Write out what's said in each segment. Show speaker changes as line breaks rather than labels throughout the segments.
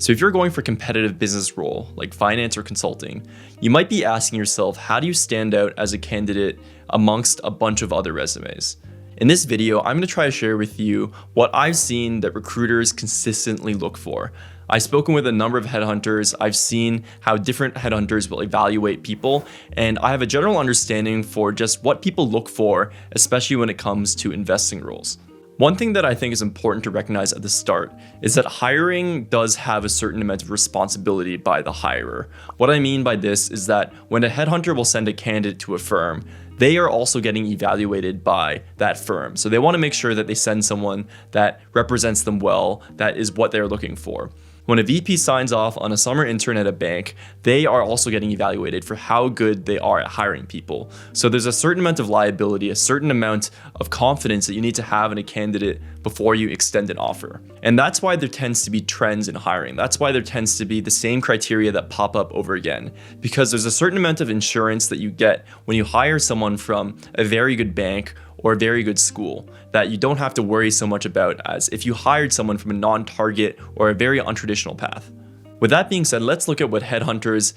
So if you're going for a competitive business role like finance or consulting, you might be asking yourself, how do you stand out as a candidate amongst a bunch of other resumes? In this video, I'm going to try to share with you what I've seen that recruiters consistently look for. I've spoken with a number of headhunters. I've seen how different headhunters will evaluate people, and I have a general understanding for just what people look for, especially when it comes to investing roles. One thing that I think is important to recognize at the start is that hiring does have a certain amount of responsibility by the hirer. What I mean by this is that when a headhunter will send a candidate to a firm, they are also getting evaluated by that firm. So they want to make sure that they send someone that represents them well, that is what they're looking for. When a VP signs off on a summer intern at a bank, they are also getting evaluated for how good they are at hiring people. So there's a certain amount of liability, a certain amount of confidence that you need to have in a candidate before you extend an offer. And that's why there tends to be trends in hiring. That's why there tends to be the same criteria that pop up over again, because there's a certain amount of insurance that you get when you hire someone from a very good bank or a very good school that you don't have to worry so much about as if you hired someone from a non-target or a very untraditional path. With that being said, let's look at what headhunters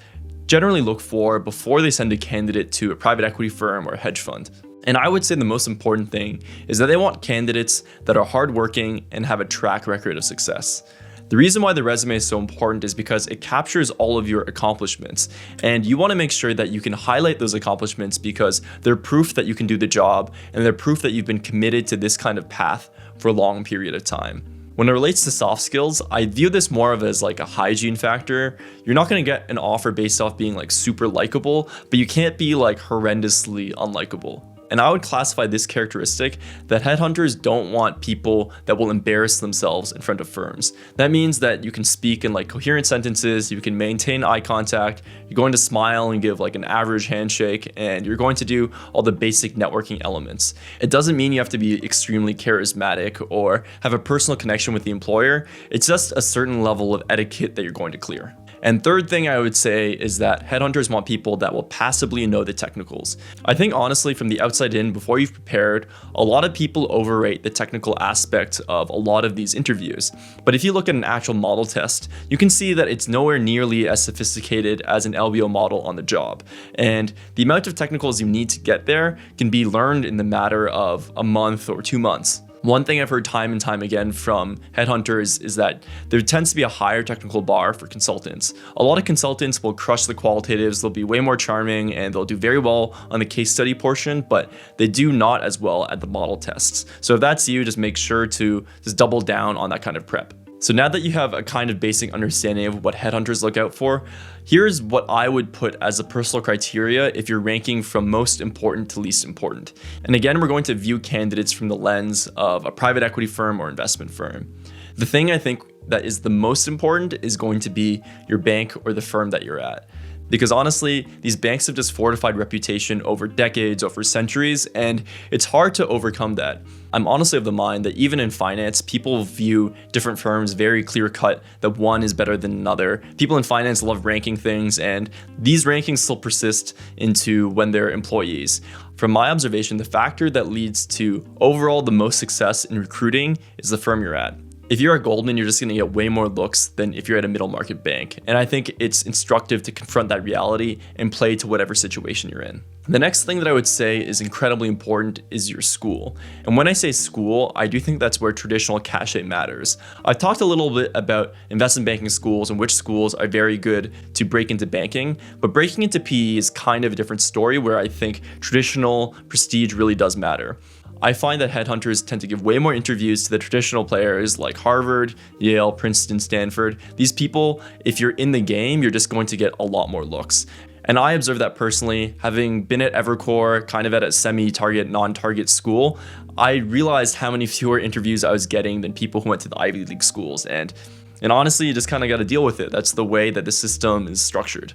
generally look for before they send a candidate to a private equity firm or a hedge fund. And I would say the most important thing is that they want candidates that are hardworking and have a track record of success. The reason why the resume is so important is because it captures all of your accomplishments, and you want to make sure that you can highlight those accomplishments because they're proof that you can do the job and they're proof that you've been committed to this kind of path for a long period of time. When it relates to soft skills, I view this more of as like a hygiene factor. You're not going to get an offer based off being like super likable, but you can't be like horrendously unlikable. And I would classify this characteristic that headhunters don't want people that will embarrass themselves in front of firms. That means that you can speak in like coherent sentences, you can maintain eye contact, you're going to smile and give like an average handshake, and you're going to do all the basic networking elements. It doesn't mean you have to be extremely charismatic or have a personal connection with the employer. It's just a certain level of etiquette that you're going to clear. And third thing I would say is that headhunters want people that will passively know the technicals. I think honestly from the outside in, before you've prepared, a lot of people overrate the technical aspect of a lot of these interviews. But if you look at an actual model test, you can see that it's nowhere nearly as sophisticated as an LBO model on the job. And the amount of technicals you need to get there can be learned in the matter of a month or 2 months. One thing I've heard time and time again from headhunters is that there tends to be a higher technical bar for consultants. A lot of consultants will crush the qualitatives, they'll be way more charming, and they'll do very well on the case study portion, but they do not as well at the model tests. So if that's you, just make sure to just double down on that kind of prep. So now that you have a kind of basic understanding of what headhunters look out for, here's what I would put as a personal criteria if you're ranking from most important to least important. And again, we're going to view candidates from the lens of a private equity firm or investment firm. The thing I think that is the most important is going to be your bank or the firm that you're at. Because honestly, these banks have just fortified reputation over decades, over centuries, and it's hard to overcome that. I'm honestly of the mind that even in finance, people view different firms very clear cut that one is better than another. People in finance love ranking things, and these rankings still persist into when they're employees. From my observation, the factor that leads to overall the most success in recruiting is the firm you're at. If you're at Goldman, you're just going to get way more looks than if you're at a middle market bank. And I think it's instructive to confront that reality and play to whatever situation you're in. The next thing that I would say is incredibly important is your school. And when I say school, I do think that's where traditional cachet matters. I've talked a little bit about investment banking schools and which schools are very good to break into banking, but breaking into PE is kind of a different story where I think traditional prestige really does matter. I find that headhunters tend to give way more interviews to the traditional players like Harvard, Yale, Princeton, Stanford. These people, if you're in the game, you're just going to get a lot more looks. And I observed that personally, having been at Evercore, kind of at a semi-target, non-target school, I realized how many fewer interviews I was getting than people who went to the Ivy League schools. And honestly, you just kind of got to deal with it. That's the way that the system is structured.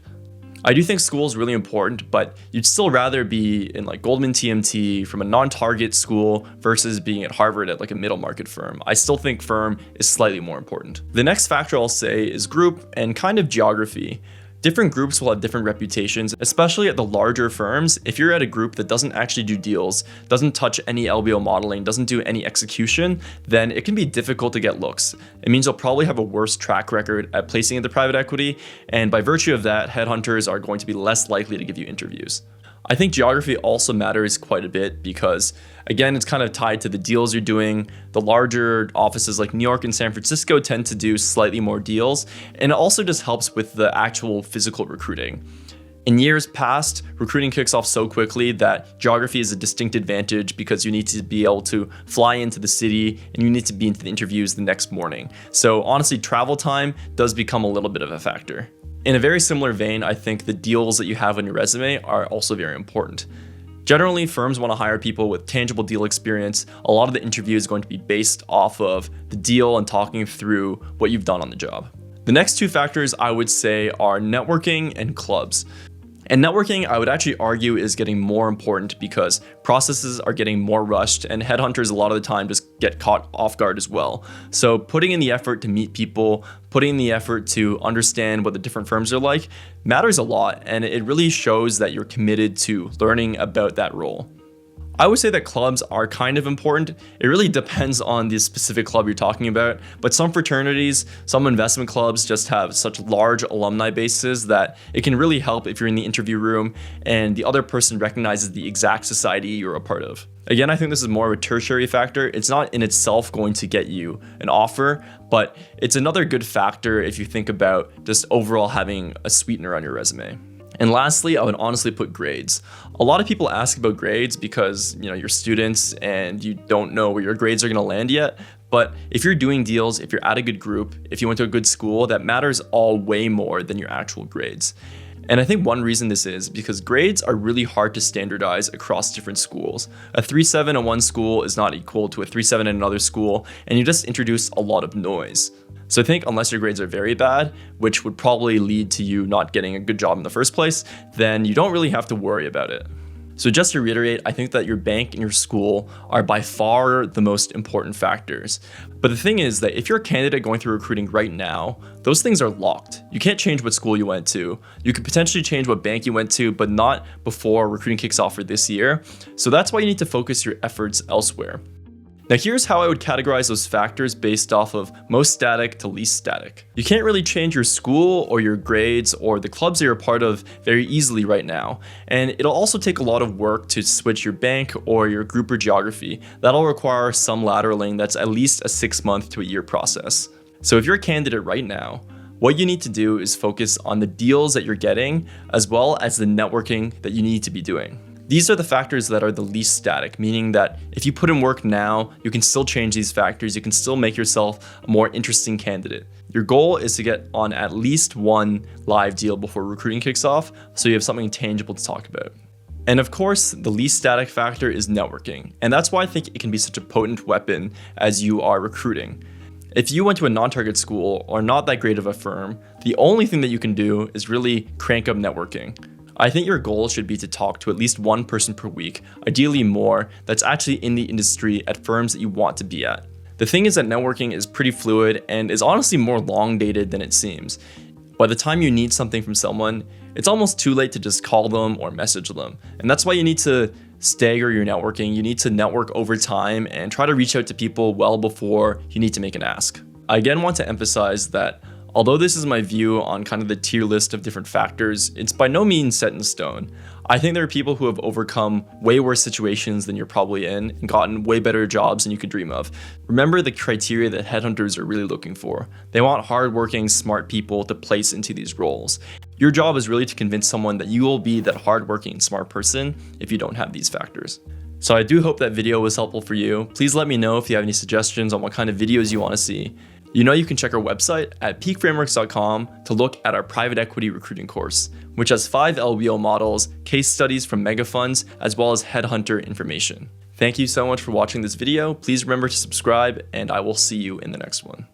I do think school is really important, but you'd still rather be in like Goldman TMT from a non-target school versus being at Harvard at like a middle market firm. I still think firm is slightly more important. The next factor I'll say is group and kind of geography. Different groups will have different reputations, especially at the larger firms. If you're at a group that doesn't actually do deals, doesn't touch any LBO modeling, doesn't do any execution, then it can be difficult to get looks. It means you'll probably have a worse track record at placing into private equity, and by virtue of that, headhunters are going to be less likely to give you interviews. I think geography also matters quite a bit because, again, it's kind of tied to the deals you're doing. The larger offices like New York and San Francisco tend to do slightly more deals, and it also just helps with the actual physical recruiting. In years past, recruiting kicks off so quickly that geography is a distinct advantage because you need to be able to fly into the city and you need to be into the interviews the next morning. So honestly, travel time does become a little bit of a factor. In a very similar vein, I think the deals that you have on your resume are also very important. Generally, firms want to hire people with tangible deal experience. A lot of the interview is going to be based off of the deal and talking through what you've done on the job. The next two factors I would say are networking and clubs. And networking, I would actually argue, is getting more important because processes are getting more rushed and headhunters a lot of the time just get caught off guard as well. So putting in the effort to meet people, putting in the effort to understand what the different firms are like matters a lot, and it really shows that you're committed to learning about that role. I would say that clubs are kind of important. It really depends on the specific club you're talking about, but some fraternities, some investment clubs just have such large alumni bases that it can really help if you're in the interview room and the other person recognizes the exact society you're a part of. Again, I think this is more of a tertiary factor. It's not in itself going to get you an offer, but it's another good factor if you think about just overall having a sweetener on your resume. And lastly, I would honestly put grades. A lot of people ask about grades because, you're students and you don't know where your grades are going to land yet. But if you're doing deals, if you're at a good group, if you went to a good school, that matters all way more than your actual grades. And I think one reason this is because grades are really hard to standardize across different schools. A 3.7 at one school is not equal to a 3.7 at another school, and you just introduce a lot of noise. So I think unless your grades are very bad, which would probably lead to you not getting a good job in the first place, then you don't really have to worry about it. So just to reiterate, I think that your bank and your school are by far the most important factors. But the thing is that if you're a candidate going through recruiting right now, those things are locked. You can't change what school you went to. You could potentially change what bank you went to, but not before recruiting kicks off for this year. So that's why you need to focus your efforts elsewhere. Now here's how I would categorize those factors based off of most static to least static. You can't really change your school or your grades or the clubs that you're a part of very easily right now. And it'll also take a lot of work to switch your bank or your group or geography. That'll require some lateraling that's at least a 6-month to a year process. So if you're a candidate right now, what you need to do is focus on the deals that you're getting as well as the networking that you need to be doing. These are the factors that are the least static, meaning that if you put in work now, you can still change these factors. You can still make yourself a more interesting candidate. Your goal is to get on at least one live deal before recruiting kicks off, so you have something tangible to talk about. And of course, the least static factor is networking. And that's why I think it can be such a potent weapon as you are recruiting. If you went to a non-target school or not that great of a firm, the only thing that you can do is really crank up networking. I think your goal should be to talk to at least one person per week, ideally more, that's actually in the industry at firms that you want to be at. The thing is that networking is pretty fluid and is honestly more long dated than it seems. By the time you need something from someone, it's almost too late to just call them or message them. And that's why you need to stagger your networking. You need to network over time and try to reach out to people well before you need to make an ask. I again want to emphasize that although this is my view on kind of the tier list of different factors, it's by no means set in stone. I think there are people who have overcome way worse situations than you're probably in and gotten way better jobs than you could dream of. Remember the criteria that headhunters are really looking for. They want hardworking, smart people to place into these roles. Your job is really to convince someone that you will be that hardworking, smart person if you don't have these factors. So I do hope that video was helpful for you. Please let me know if you have any suggestions on what kind of videos you want to see. You can check our website at peakframeworks.com to look at our private equity recruiting course, which has 5 LBO models, case studies from mega funds, as well as headhunter information. Thank you so much for watching this video. Please remember to subscribe, and I will see you in the next one.